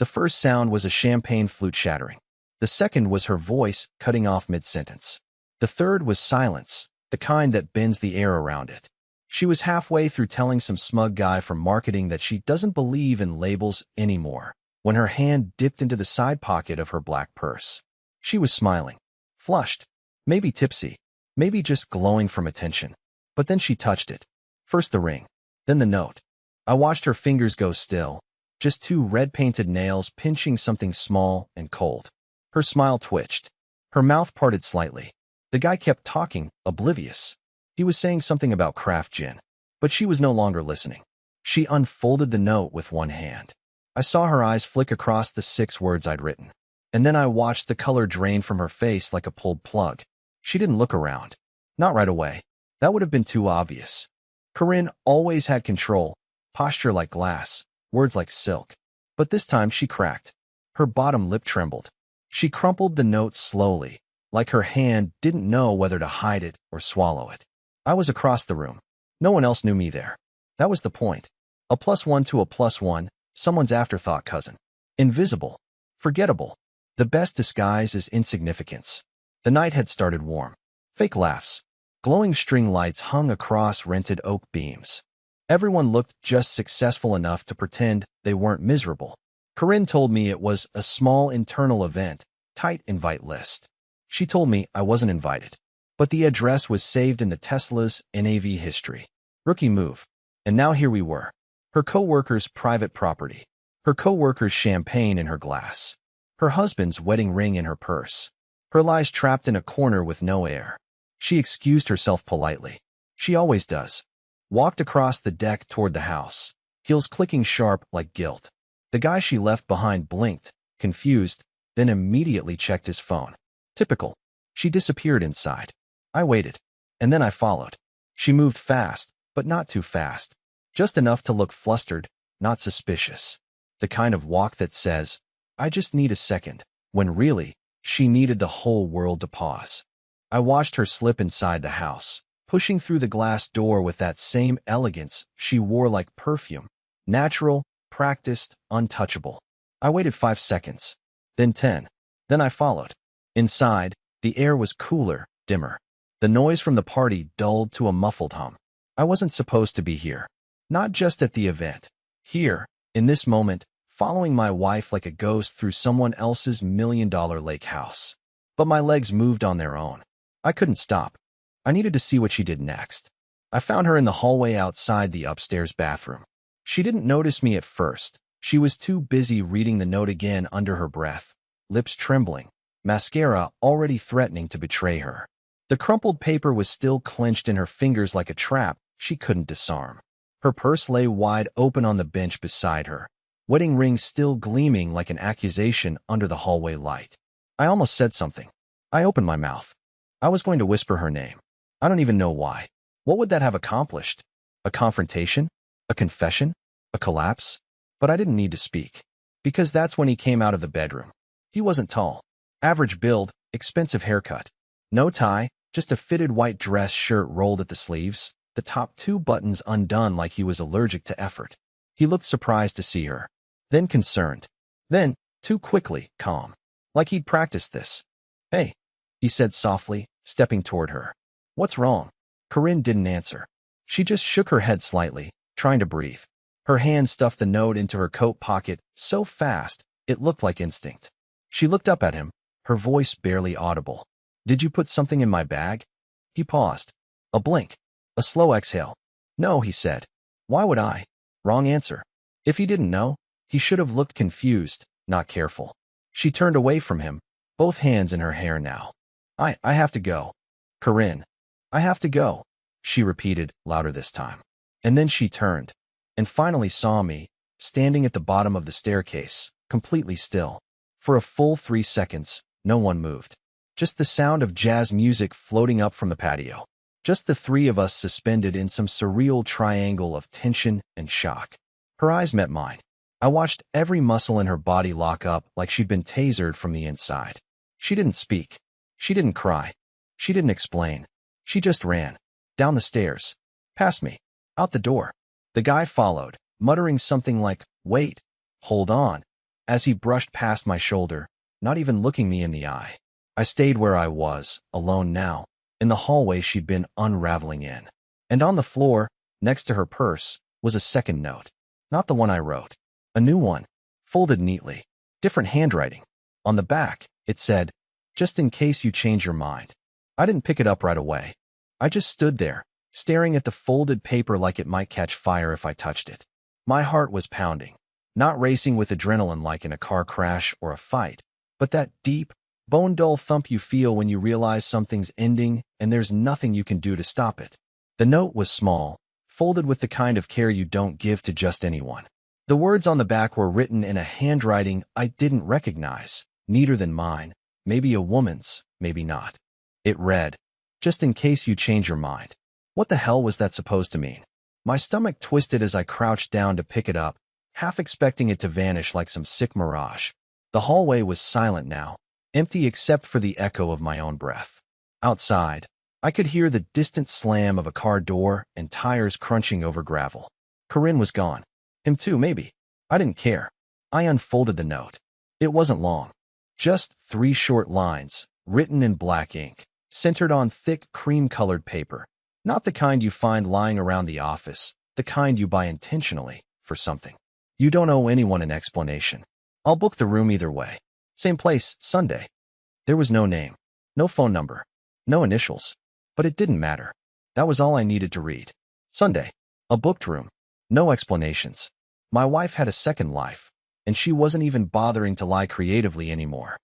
The first sound was a champagne flute shattering. The second was her voice cutting off mid-sentence. The third was silence, the kind that bends the air around it. She was halfway through telling some smug guy from marketing that she doesn't believe in labels anymore, when her hand dipped into the side pocket of her black purse. She was smiling, flushed, maybe tipsy, maybe just glowing from attention. But then she touched it. First the ring, then the note. I watched her fingers go still, just two red-painted nails pinching something small and cold. Her smile twitched. Her mouth parted slightly. The guy kept talking, oblivious. He was saying something about craft gin, but she was no longer listening. She unfolded the note with one hand. I saw her eyes flick across the 6 words I'd written, and then I watched the color drain from her face like a pulled plug. She didn't look around. Not right away. That would have been too obvious. Corinne always had control, posture like glass, words like silk. But this time she cracked. Her bottom lip trembled. She crumpled the note slowly, like her hand didn't know whether to hide it or swallow it. I was across the room. No one else knew me there. That was the point. A +1 to a +1, someone's afterthought cousin. Invisible. Forgettable. The best disguise is insignificance. The night had started warm. Fake laughs. Glowing string lights hung across rented oak beams. Everyone looked just successful enough to pretend they weren't miserable. Corinne told me it was a small internal event, tight invite list. She told me I wasn't invited, but the address was saved in the Tesla's NAV history. Rookie move. And now here we were. Her co-worker's private property. Her co-worker's champagne in her glass. Her husband's wedding ring in her purse. Her lies trapped in a corner with no air. She excused herself politely. She always does. Walked across the deck toward the house, heels clicking sharp like guilt. The guy she left behind blinked, confused, then immediately checked his phone. Typical. She disappeared inside. I waited, and then I followed. She moved fast, but not too fast. Just enough to look flustered, not suspicious. The kind of walk that says, I just need a second, when really, she needed the whole world to pause. I watched her slip inside the house, pushing through the glass door with that same elegance she wore like perfume. Natural, practiced, untouchable. I waited 5 seconds, then 10. Then I followed. Inside, the air was cooler, dimmer. The noise from the party dulled to a muffled hum. I wasn't supposed to be here. Not just at the event. Here, in this moment, following my wife like a ghost through someone else's $1 million lake house. But my legs moved on their own. I couldn't stop. I needed to see what she did next. I found her in the hallway outside the upstairs bathroom. She didn't notice me at first. She was too busy reading the note again under her breath, lips trembling, mascara already threatening to betray her. The crumpled paper was still clenched in her fingers like a trap she couldn't disarm. Her purse lay wide open on the bench beside her, wedding ring still gleaming like an accusation under the hallway light. I almost said something. I opened my mouth. I was going to whisper her name. I don't even know why. What would that have accomplished? A confrontation? A confession? A collapse? But I didn't need to speak. Because that's when he came out of the bedroom. He wasn't tall. Average build, expensive haircut. No tie, just a fitted white dress shirt rolled at the sleeves, the top 2 buttons undone like he was allergic to effort. He looked surprised to see her. Then concerned. Then, too quickly, calm. Like he'd practiced this. Hey, he said softly, stepping toward her. What's wrong? Corinne didn't answer. She just shook her head slightly, trying to breathe. Her hand stuffed the note into her coat pocket so fast, it looked like instinct. She looked up at him, her voice barely audible. Did you put something in my bag? He paused. A blink. A slow exhale. No, he said. Why would I? Wrong answer. If he didn't know, he should have looked confused, not careful. She turned away from him, both hands in her hair now. I have to go. Corinne. I have to go, she repeated, louder this time. And then she turned, and finally saw me, standing at the bottom of the staircase, completely still. For a full 3 seconds, no one moved. Just the sound of jazz music floating up from the patio. Just the 3 of us suspended in some surreal triangle of tension and shock. Her eyes met mine. I watched every muscle in her body lock up like she'd been tasered from the inside. She didn't speak. She didn't cry. She didn't explain. She just ran. Down the stairs. Past me. Out the door. The guy followed, muttering something like, wait, hold on. as he brushed past my shoulder, not even looking me in the eye. I stayed where I was, alone now, in the hallway she'd been unraveling in. And on the floor, next to her purse, was a second note. Not the one I wrote. A new one, folded neatly. Different handwriting. On the back, it said, "Just in case you change your mind." I didn't pick it up right away. I just stood there, staring at the folded paper like it might catch fire if I touched it. My heart was pounding, not racing with adrenaline like in a car crash or a fight, but that deep, bone-dull thump you feel when you realize something's ending and there's nothing you can do to stop it. The note was small, folded with the kind of care you don't give to just anyone. The words on the back were written in a handwriting I didn't recognize, neater than mine, maybe a woman's, maybe not. It read, "Just in case you change your mind." What the hell was that supposed to mean? My stomach twisted as I crouched down to pick it up, half expecting it to vanish like some sick mirage. The hallway was silent now, empty except for the echo of my own breath. Outside, I could hear the distant slam of a car door and tires crunching over gravel. Corinne was gone. Him too, maybe. I didn't care. I unfolded the note. It wasn't long. Just 3 short lines, written in black ink, centered on thick cream-colored paper. Not the kind you find lying around the office, the kind you buy intentionally for something. "You don't owe anyone an explanation. I'll book the room either way. Same place, Sunday." There was no name, no phone number, no initials. But it didn't matter. That was all I needed to read. Sunday, a booked room. No explanations. My wife had a second life, and she wasn't even bothering to lie creatively anymore.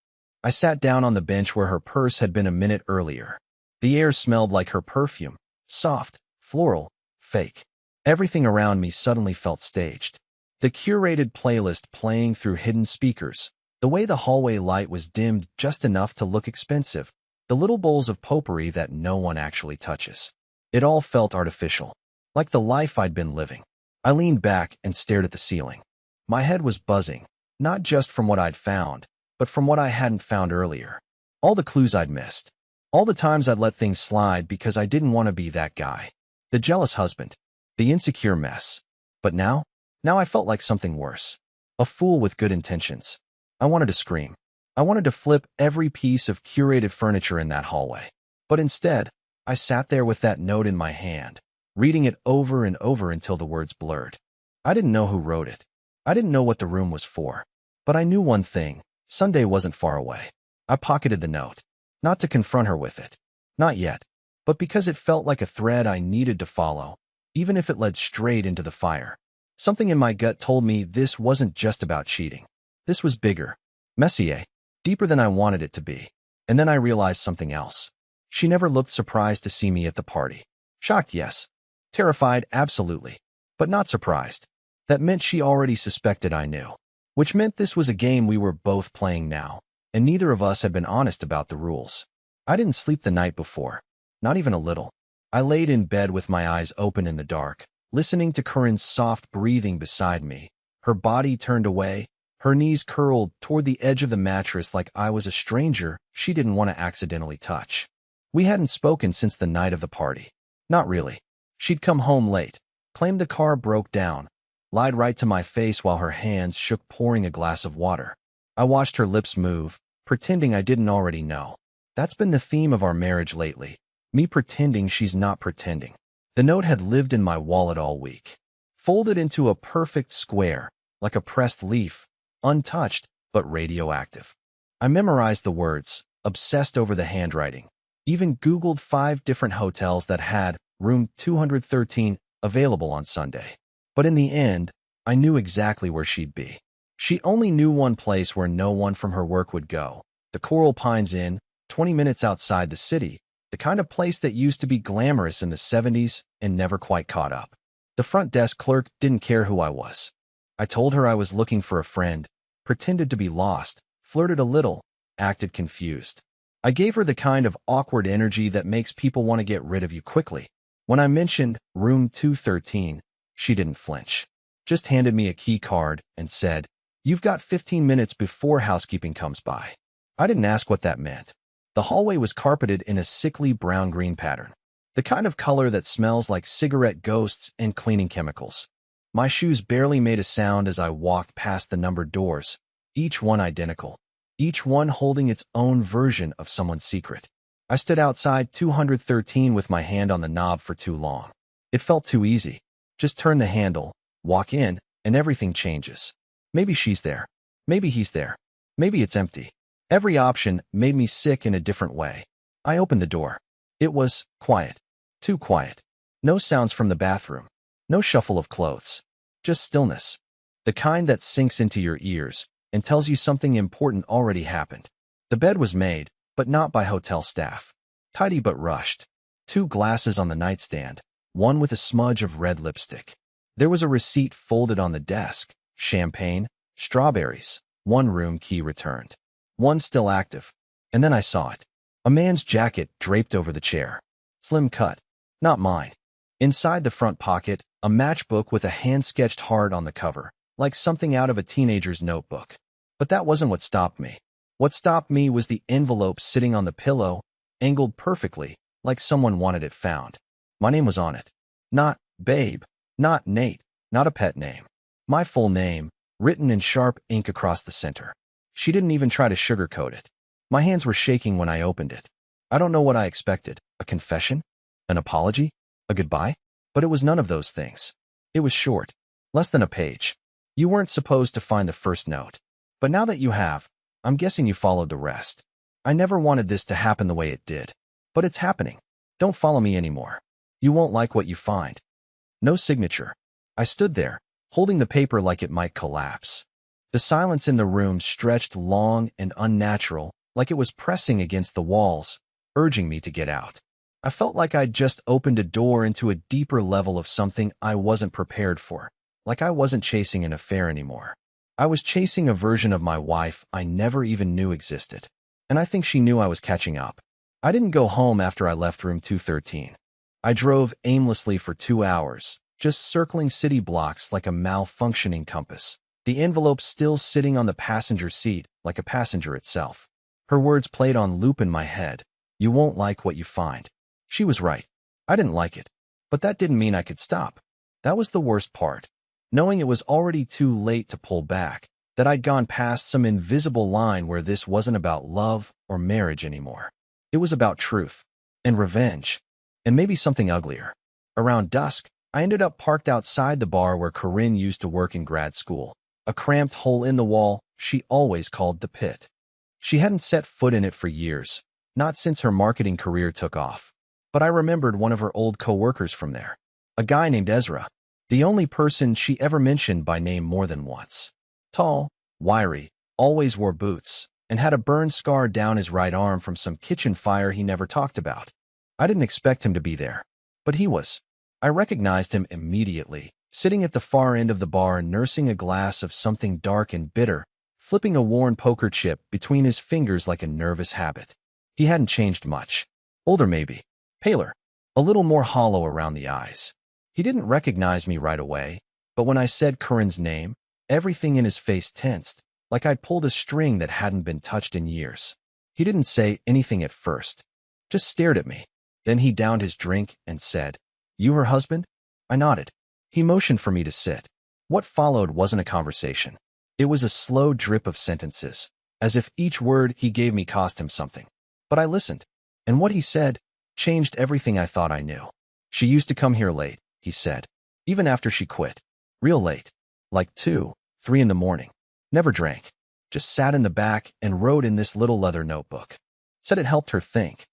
I sat down on the bench where her purse had been a minute earlier. The air smelled like her perfume, soft, floral, fake. Everything around me suddenly felt staged. The curated playlist playing through hidden speakers, the way the hallway light was dimmed just enough to look expensive, the little bowls of potpourri that no one actually touches. It all felt artificial, like the life I'd been living. I leaned back and stared at the ceiling. My head was buzzing, not just from what I'd found, but from what I hadn't found earlier. All the clues I'd missed. All the times I'd let things slide because I didn't want to be that guy. The jealous husband. The insecure mess. But now I felt like something worse. A fool with good intentions. I wanted to scream. I wanted to flip every piece of curated furniture in that hallway. But instead, I sat there with that note in my hand, reading it over and over until the words blurred. I didn't know who wrote it. I didn't know what the room was for. But I knew one thing. Sunday wasn't far away. I pocketed the note. Not to confront her with it. Not yet. But because it felt like a thread I needed to follow, even if it led straight into the fire. Something in my gut told me this wasn't just about cheating. This was bigger. Messier. Deeper than I wanted it to be. And then I realized something else. She never looked surprised to see me at the party. Shocked, yes. Terrified, absolutely. But not surprised. That meant she already suspected I knew. Which meant this was a game we were both playing now, and neither of us had been honest about the rules. I didn't sleep the night before. Not even a little. I laid in bed with my eyes open in the dark, listening to Corinne's soft breathing beside me. Her body turned away, her knees curled toward the edge of the mattress like I was a stranger she didn't want to accidentally touch. We hadn't spoken since the night of the party. Not really. She'd come home late, claimed the car broke down, lied right to my face while her hands shook pouring a glass of water. I watched her lips move, pretending I didn't already know. That's been the theme of our marriage lately. Me pretending she's not pretending. The note had lived in my wallet all week. Folded into a perfect square, like a pressed leaf, untouched, but radioactive. I memorized the words, obsessed over the handwriting. Even Googled 5 different hotels that had room 213 available on Sunday. But in the end, I knew exactly where she'd be. She only knew one place where no one from her work would go. The Coral Pines Inn, 20 minutes outside the city. The kind of place that used to be glamorous in the 70s and never quite caught up. The front desk clerk didn't care who I was. I told her I was looking for a friend, pretended to be lost, flirted a little, acted confused. I gave her the kind of awkward energy that makes people want to get rid of you quickly. When I mentioned room 213, she didn't flinch. Just handed me a key card and said, "You've got 15 minutes before housekeeping comes by." I didn't ask what that meant. The hallway was carpeted in a sickly brown-green pattern. The kind of color that smells like cigarette ghosts and cleaning chemicals. My shoes barely made a sound as I walked past the numbered doors, each one identical, each one holding its own version of someone's secret. I stood outside 213 with my hand on the knob for too long. It felt too easy. Just turn the handle, walk in, and everything changes. Maybe she's there. Maybe he's there. Maybe it's empty. Every option made me sick in a different way. I opened the door. It was quiet. Too quiet. No sounds from the bathroom. No shuffle of clothes. Just stillness. The kind that sinks into your ears and tells you something important already happened. The bed was made, but not by hotel staff. Tidy but rushed. 2 glasses on the nightstand, one with a smudge of red lipstick. There was a receipt folded on the desk. Champagne, strawberries, 1 room key returned. 1 still active. And then I saw it. A man's jacket draped over the chair. Slim cut. Not mine. Inside the front pocket, a matchbook with a hand-sketched heart on the cover, like something out of a teenager's notebook. But that wasn't what stopped me. What stopped me was the envelope sitting on the pillow, angled perfectly, like someone wanted it found. My name was on it. Not Babe, not Nate, not a pet name. My full name, written in sharp ink across the center. She didn't even try to sugarcoat it. My hands were shaking when I opened it. I don't know what I expected. A confession? An apology? A goodbye? But it was none of those things. It was short. Less than a page. You weren't supposed to find the first note. But now that you have, I'm guessing you followed the rest. I never wanted this to happen the way it did. But it's happening. Don't follow me anymore. You won't like what you find. No signature. I stood there, holding the paper like it might collapse. The silence in the room stretched long and unnatural, like it was pressing against the walls, urging me to get out. I felt like I'd just opened a door into a deeper level of something I wasn't prepared for, like I wasn't chasing an affair anymore. I was chasing a version of my wife I never even knew existed, and I think she knew I was catching up. I didn't go home after I left room 213. I drove aimlessly for 2 hours, just circling city blocks like a malfunctioning compass, the envelope still sitting on the passenger seat like a passenger itself. Her words played on loop in my head. You won't like what you find. She was right. I didn't like it. But that didn't mean I could stop. That was the worst part. Knowing it was already too late to pull back, that I'd gone past some invisible line where this wasn't about love or marriage anymore. It was about truth and revenge and maybe something uglier. Around dusk, I ended up parked outside the bar where Corinne used to work in grad school, a cramped hole in the wall she always called the pit. She hadn't set foot in it for years, not since her marketing career took off. But I remembered one of her old co-workers from there, a guy named Ezra, the only person she ever mentioned by name more than once. Tall, wiry, always wore boots, and had a burn scar down his right arm from some kitchen fire he never talked about. I didn't expect him to be there, but he was. I recognized him immediately, sitting at the far end of the bar nursing a glass of something dark and bitter, flipping a worn poker chip between his fingers like a nervous habit. He hadn't changed much. Older maybe. Paler. A little more hollow around the eyes. He didn't recognize me right away, but when I said Corinne's name, everything in his face tensed, like I'd pulled a string that hadn't been touched in years. He didn't say anything at first, just stared at me. Then he downed his drink and said, "You her husband?" I nodded. He motioned for me to sit. What followed wasn't a conversation. It was a slow drip of sentences, as if each word he gave me cost him something. But I listened, and what he said changed everything I thought I knew. She used to come here late, he said, even after she quit. Real late. Like 2, 3 in the morning. Never drank. Just sat in the back and wrote in this little leather notebook. Said it helped her think.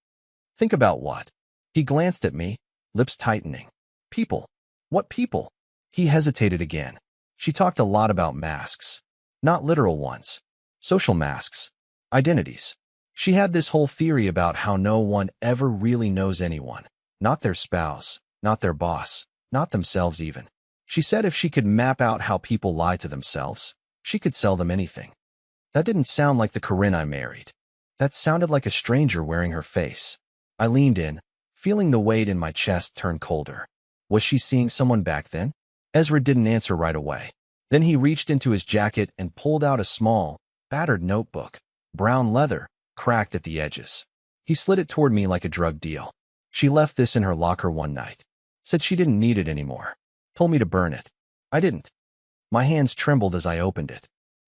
Think about what? He glanced at me, lips tightening. People. What people? He hesitated again. She talked a lot about masks. Not literal ones. Social masks. Identities. She had this whole theory about how no one ever really knows anyone. Not their spouse, not their boss, not themselves even. She said if she could map out how people lie to themselves, she could sell them anything. That didn't sound like the Corinne I married. That sounded like a stranger wearing her face. I leaned in, feeling the weight in my chest turn colder. Was she seeing someone back then? Ezra didn't answer right away. Then he reached into his jacket and pulled out a small, battered notebook. Brown leather, cracked at the edges. He slid it toward me like a drug deal. She left this in her locker one night. Said she didn't need it anymore. Told me to burn it. I didn't. My hands trembled as I opened it.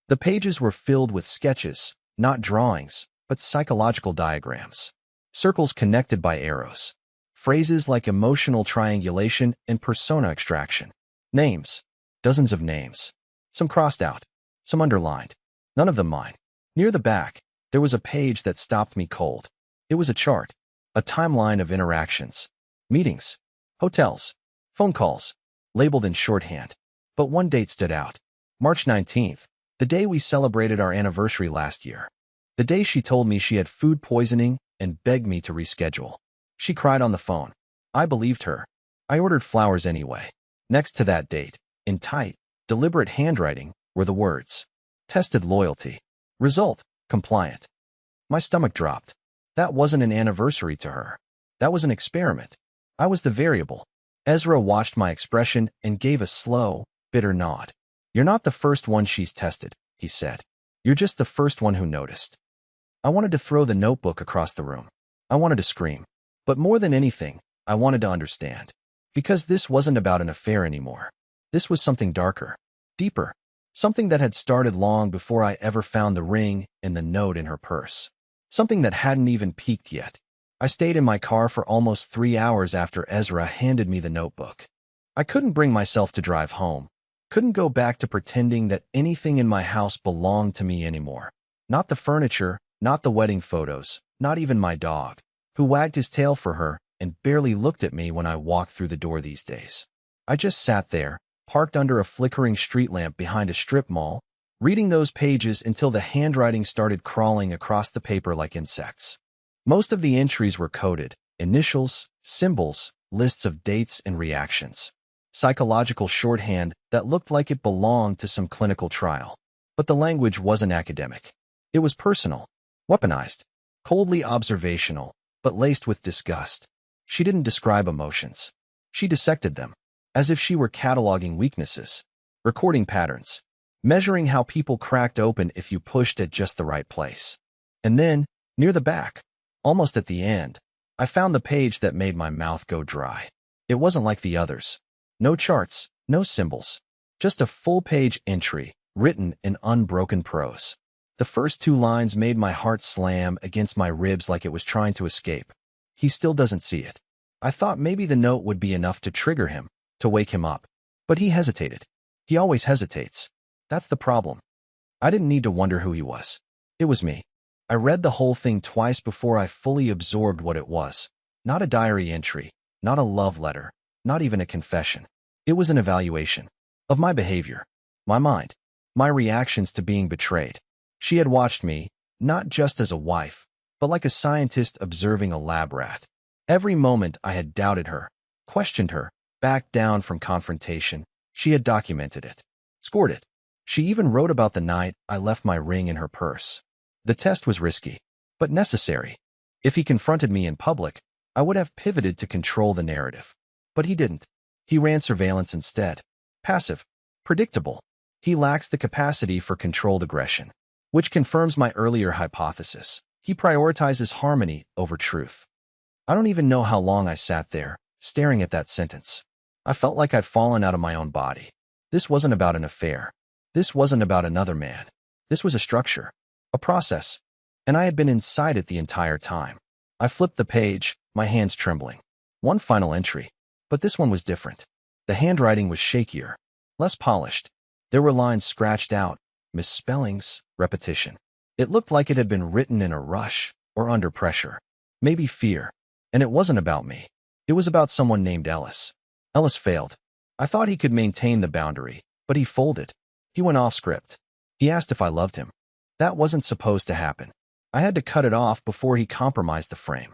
The pages were filled with sketches, not drawings, but psychological diagrams. Circles connected by arrows. Phrases like emotional triangulation and persona extraction. Names. Dozens of names. Some crossed out. Some underlined. None of them mine. Near the back, there was a page that stopped me cold. It was a chart. A timeline of interactions. Meetings. Hotels. Phone calls. Labeled in shorthand. But one date stood out. March 19th. The day we celebrated our anniversary last year. The day she told me she had food poisoning and begged me to reschedule. She cried on the phone. I believed her. I ordered flowers anyway. Next to that date, in tight, deliberate handwriting, were the words. Tested loyalty. Result, compliant. My stomach dropped. That wasn't an anniversary to her. That was an experiment. I was the variable. Ezra watched my expression and gave a slow, bitter nod. You're not the first one she's tested, he said. You're just the first one who noticed. I wanted to throw the notebook across the room. I wanted to scream. But more than anything, I wanted to understand. Because this wasn't about an affair anymore. This was something darker, deeper, something that had started long before I ever found the ring and the note in her purse. Something that hadn't even peaked yet. I stayed in my car for almost 3 hours after Ezra handed me the notebook. I couldn't bring myself to drive home. Couldn't go back to pretending that anything in my house belonged to me anymore. Not the furniture, not the wedding photos, not even my dog, who wagged his tail for her and barely looked at me when I walked through the door these days. I just sat there, parked under a flickering street lamp behind a strip mall, reading those pages until the handwriting started crawling across the paper like insects. Most of the entries were coded, initials, symbols, lists of dates and reactions. Psychological shorthand that looked like it belonged to some clinical trial. But the language wasn't academic. It was personal, weaponized, coldly observational, but laced with disgust. She didn't describe emotions. She dissected them, as if she were cataloging weaknesses, recording patterns, measuring how people cracked open if you pushed at just the right place. And then, near the back, almost at the end, I found the page that made my mouth go dry. It wasn't like the others. No charts, no symbols, just a full-page entry, written in unbroken prose. The first 2 lines made my heart slam against my ribs like it was trying to escape. He still doesn't see it. I thought maybe the note would be enough to trigger him, to wake him up. But he hesitated. He always hesitates. That's the problem. I didn't need to wonder who he was. It was me. I read the whole thing twice before I fully absorbed what it was. Not a diary entry, not a love letter, not even a confession. It was an evaluation of my behavior, my mind, my reactions to being betrayed. She had watched me, not just as a wife, but like a scientist observing a lab rat. Every moment I had doubted her, questioned her, backed down from confrontation, she had documented it, scored it. She even wrote about the night I left my ring in her purse. The test was risky, but necessary. If he confronted me in public, I would have pivoted to control the narrative. But he didn't. He ran surveillance instead. Passive. Predictable. He lacks the capacity for controlled aggression. Which confirms my earlier hypothesis. He prioritizes harmony over truth. I don't even know how long I sat there, staring at that sentence. I felt like I'd fallen out of my own body. This wasn't about an affair. This wasn't about another man. This was a structure. A process. And I had been inside it the entire time. I flipped the page, my hands trembling. One final entry. But this one was different. The handwriting was shakier, less polished. There were lines scratched out, misspellings, repetition. It looked like it had been written in a rush or under pressure. Maybe fear. And it wasn't about me. It was about someone named Ellis. Ellis failed. I thought he could maintain the boundary, but he folded. He went off script. He asked if I loved him. That wasn't supposed to happen. I had to cut it off before he compromised the frame.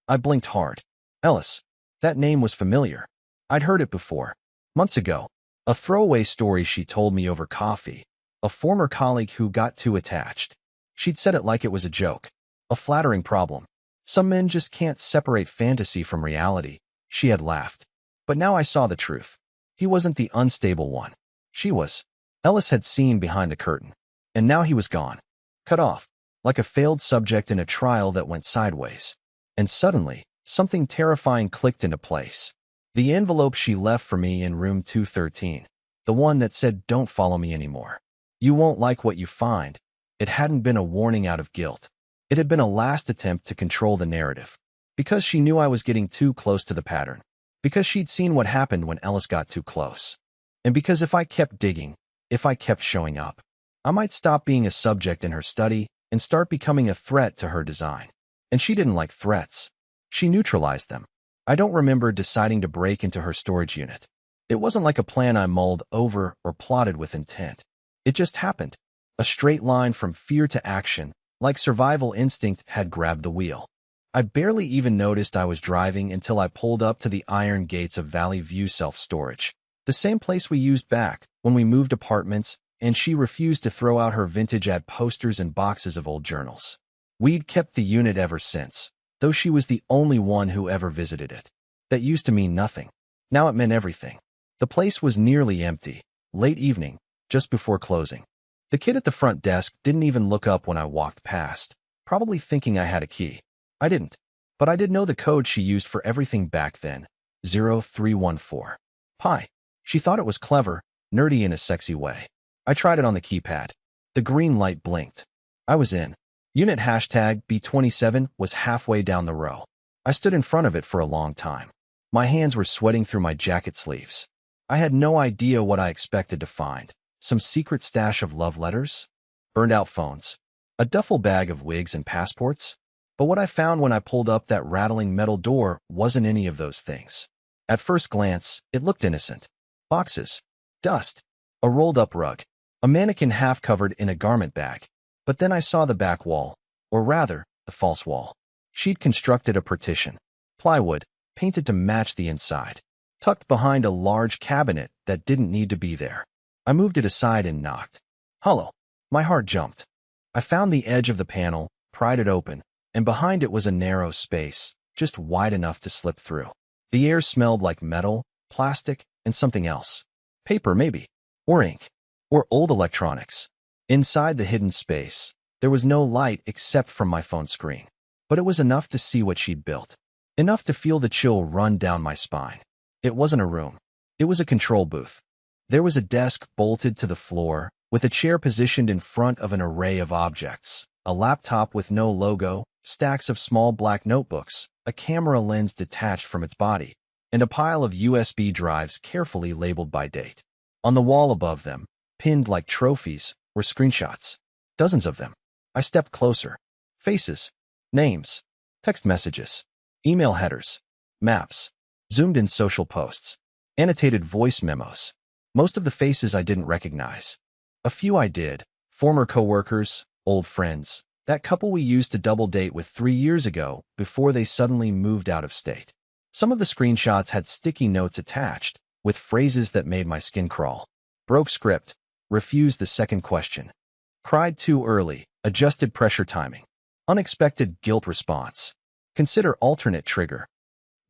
I blinked hard. Ellis. That name was familiar. I'd heard it before. Months ago. A throwaway story she told me over coffee. A former colleague who got too attached. She'd said it like it was a joke. A flattering problem. Some men just can't separate fantasy from reality. She had laughed. But now I saw the truth. He wasn't the unstable one. She was. Ellis had seen behind the curtain. And now he was gone. Cut off. Like a failed subject in a trial that went sideways. And suddenly, something terrifying clicked into place. The envelope she left for me in room 213. The one that said, "Don't follow me anymore." You won't like what you find. It hadn't been a warning out of guilt. It had been a last attempt to control the narrative. Because she knew I was getting too close to the pattern. Because she'd seen what happened when Ellis got too close. And because if I kept digging, if I kept showing up, I might stop being a subject in her study and start becoming a threat to her design. And she didn't like threats. She neutralized them. I don't remember deciding to break into her storage unit. It wasn't like a plan I mulled over or plotted with intent. It just happened. A straight line from fear to action, like survival instinct had grabbed the wheel. I barely even noticed I was driving until I pulled up to the iron gates of Valley View Self-Storage, the same place we used back when we moved apartments, and she refused to throw out her vintage ad posters and boxes of old journals. We'd kept the unit ever since, though she was the only one who ever visited it. That used to mean nothing. Now it meant everything. The place was nearly empty, late evening, just before closing. The kid at the front desk didn't even look up when I walked past, probably thinking I had a key. I didn't, but I did know the code she used for everything back then, 0314. Pi. She thought it was clever, nerdy in a sexy way. I tried it on the keypad. The green light blinked. I was in. Unit hashtag B27 was halfway down the row. I stood in front of it for a long time. My hands were sweating through my jacket sleeves. I had no idea what I expected to find. Some secret stash of love letters? Burned out phones? A duffel bag of wigs and passports? But what I found when I pulled up that rattling metal door wasn't any of those things. At first glance, it looked innocent. Boxes. Dust. A rolled-up rug. A mannequin half-covered in a garment bag. But then I saw the back wall, or rather, the false wall. She'd constructed a partition. Plywood, painted to match the inside. Tucked behind a large cabinet that didn't need to be there. I moved it aside and knocked. Hello. My heart jumped. I found the edge of the panel, pried it open, and behind it was a narrow space, just wide enough to slip through. The air smelled like metal, plastic, and something else. Paper, maybe. Or ink. Or old electronics. Inside the hidden space, there was no light except from my phone screen. But it was enough to see what she'd built. Enough to feel the chill run down my spine. It wasn't a room. It was a control booth. There was a desk bolted to the floor, with a chair positioned in front of an array of objects. A laptop with no logo, stacks of small black notebooks, a camera lens detached from its body, and a pile of USB drives carefully labeled by date. On the wall above them, pinned like trophies, were screenshots. Dozens of them. I stepped closer. Faces. Names. Text messages. Email headers. Maps. Zoomed-in social posts. Annotated voice memos. Most of the faces I didn't recognize. A few I did. Former coworkers, old friends. That couple we used to double date with 3 years ago before they suddenly moved out of state. Some of the screenshots had sticky notes attached, with phrases that made my skin crawl. Broke script. Refused the second question. Cried too early. Adjusted pressure timing. Unexpected guilt response. Consider alternate trigger.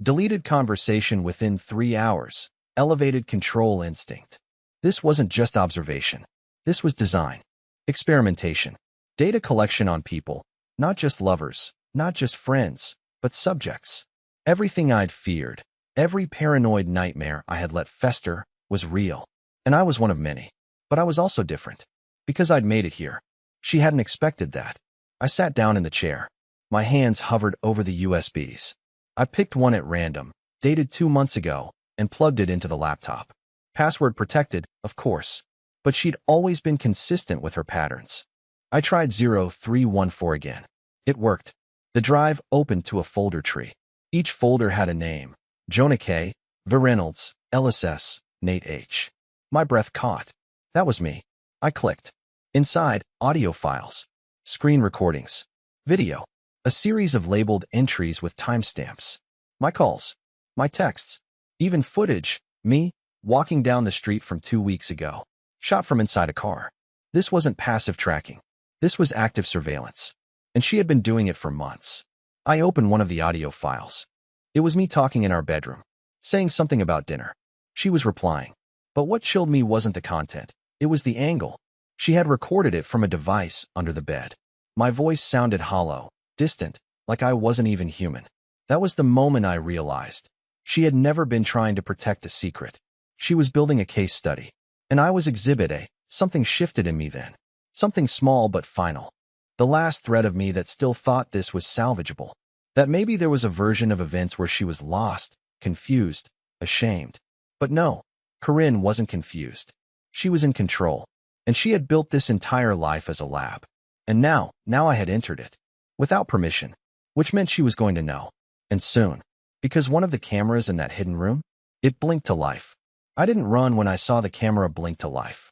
Deleted conversation within 3 hours. Elevated control instinct. This wasn't just observation. This was design. Experimentation. Data collection on people. Not just lovers, not just friends, but subjects. Everything I'd feared, every paranoid nightmare I had let fester, was real. And I was one of many. But I was also different. Because I'd made it here. She hadn't expected that. I sat down in the chair. My hands hovered over the USBs. I picked one at random, dated 2 months ago, and plugged it into the laptop. Password protected, of course. But she'd always been consistent with her patterns. I tried 0314 again. It worked. The drive opened to a folder tree. Each folder had a name. Jonah K., V. Reynolds, Ellis S., Nate H. My breath caught. That was me. I clicked. Inside, audio files. Screen recordings. Video. A series of labeled entries with timestamps. My calls. My texts. Even footage. Me, walking down the street from 2 weeks ago. Shot from inside a car. This wasn't passive tracking. This was active surveillance. And she had been doing it for months. I opened one of the audio files. It was me talking in our bedroom. Saying something about dinner. She was replying. But what chilled me wasn't the content. It was the angle. She had recorded it from a device under the bed. My voice sounded hollow, distant, like I wasn't even human. That was the moment I realized. She had never been trying to protect a secret. She was building a case study. And I was Exhibit A, Something shifted in me then. Something small but final. The last thread of me that still thought this was salvageable. That maybe there was a version of events where she was lost, confused, ashamed. But no, Corinne wasn't confused. She was in control. And she had built this entire life as a lab. And now I had entered it. Without permission. Which meant she was going to know. And soon. Because one of the cameras in that hidden room, it blinked to life. I didn't run when I saw the camera blink to life.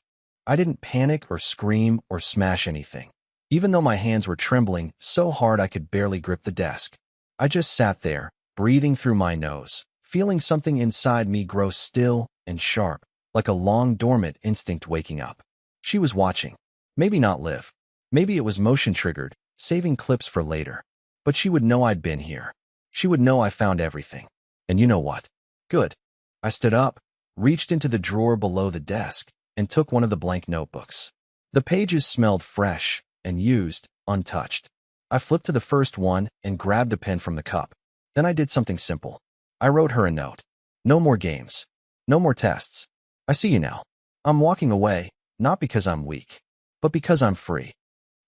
I didn't panic or scream or smash anything. Even though my hands were trembling so hard I could barely grip the desk. I just sat there, breathing through my nose, feeling something inside me grow still and sharp, like a long dormant instinct waking up. She was watching. Maybe not live. Maybe it was motion-triggered, saving clips for later. But she would know I'd been here. She would know I found everything. And you know what? Good. I stood up, reached into the drawer below the desk, and took one of the blank notebooks. The pages smelled fresh and used, untouched. I flipped to the first one and grabbed a pen from the cup. Then I did something simple. I wrote her a note. No more games. No more tests. I see you now. I'm walking away, not because I'm weak, but because I'm free.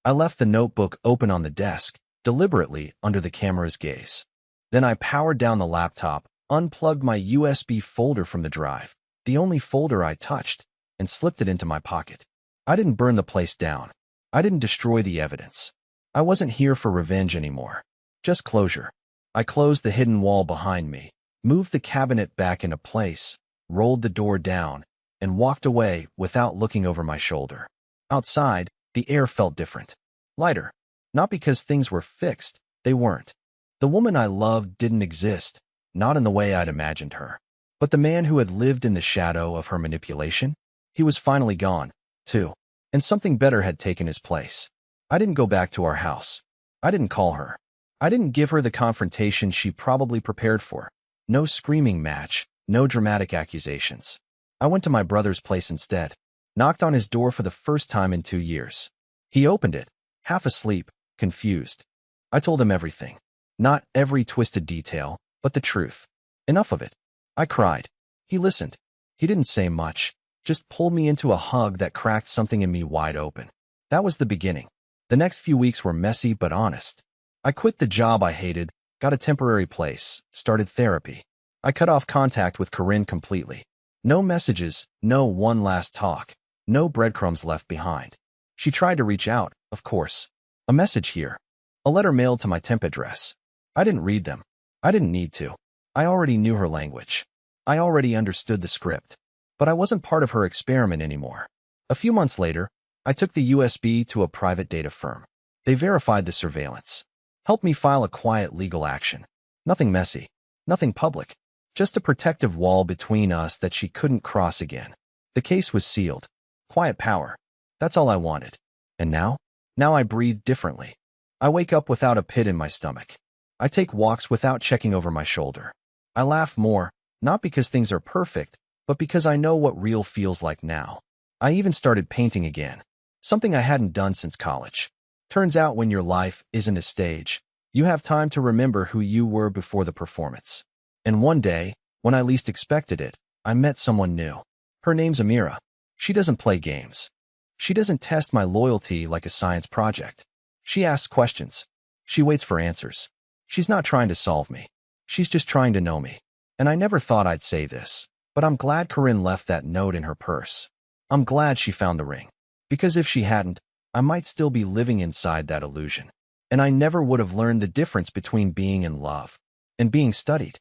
I left the notebook open on the desk, deliberately under the camera's gaze. Then I powered down the laptop, unplugged my USB folder from the drive, the only folder I touched, and slipped it into my pocket. I didn't burn the place down. I didn't destroy the evidence. I wasn't here for revenge anymore. Just closure. I closed the hidden wall behind me, moved the cabinet back into place, rolled the door down, and walked away without looking over my shoulder. Outside, the air felt different. Lighter. Not because things were fixed. They weren't. The woman I loved didn't exist, not in the way I'd imagined her. But the man who had lived in the shadow of her manipulation, he was finally gone, too. And something better had taken his place. I didn't go back to our house. I didn't call her. I didn't give her the confrontation she probably prepared for. No screaming match, no dramatic accusations. I went to my brother's place instead. Knocked on his door for the first time in 2 years. He opened it, half asleep, confused. I told him everything. Not every twisted detail, but the truth. Enough of it. I cried. He listened. He didn't say much, just pulled me into a hug that cracked something in me wide open. That was the beginning. The next few weeks were messy but honest. I quit the job I hated, got a temporary place, started therapy. I cut off contact with Corinne completely. No messages, no one last talk. No breadcrumbs left behind. She tried to reach out, of course. A message here. A letter mailed to my temp address. I didn't read them. I didn't need to. I already knew her language. I already understood the script. But I wasn't part of her experiment anymore. A few months later, I took the USB to a private data firm. They verified the surveillance. Helped me file a quiet legal action. Nothing messy. Nothing public. Just a protective wall between us that she couldn't cross again. The case was sealed. Quiet power. That's all I wanted. And now? Now I breathe differently. I wake up without a pit in my stomach. I take walks without checking over my shoulder. I laugh more, not because things are perfect, but because I know what real feels like now. I even started painting again. Something I hadn't done since college. Turns out when your life isn't a stage, you have time to remember who you were before the performance. And one day, when I least expected it, I met someone new. Her name's Amira. She doesn't play games. She doesn't test my loyalty like a science project. She asks questions. She waits for answers. She's not trying to solve me. She's just trying to know me. And I never thought I'd say this, but I'm glad Corinne left that note in her purse. I'm glad she found the ring. Because if she hadn't, I might still be living inside that illusion. And I never would have learned the difference between being in love and being studied.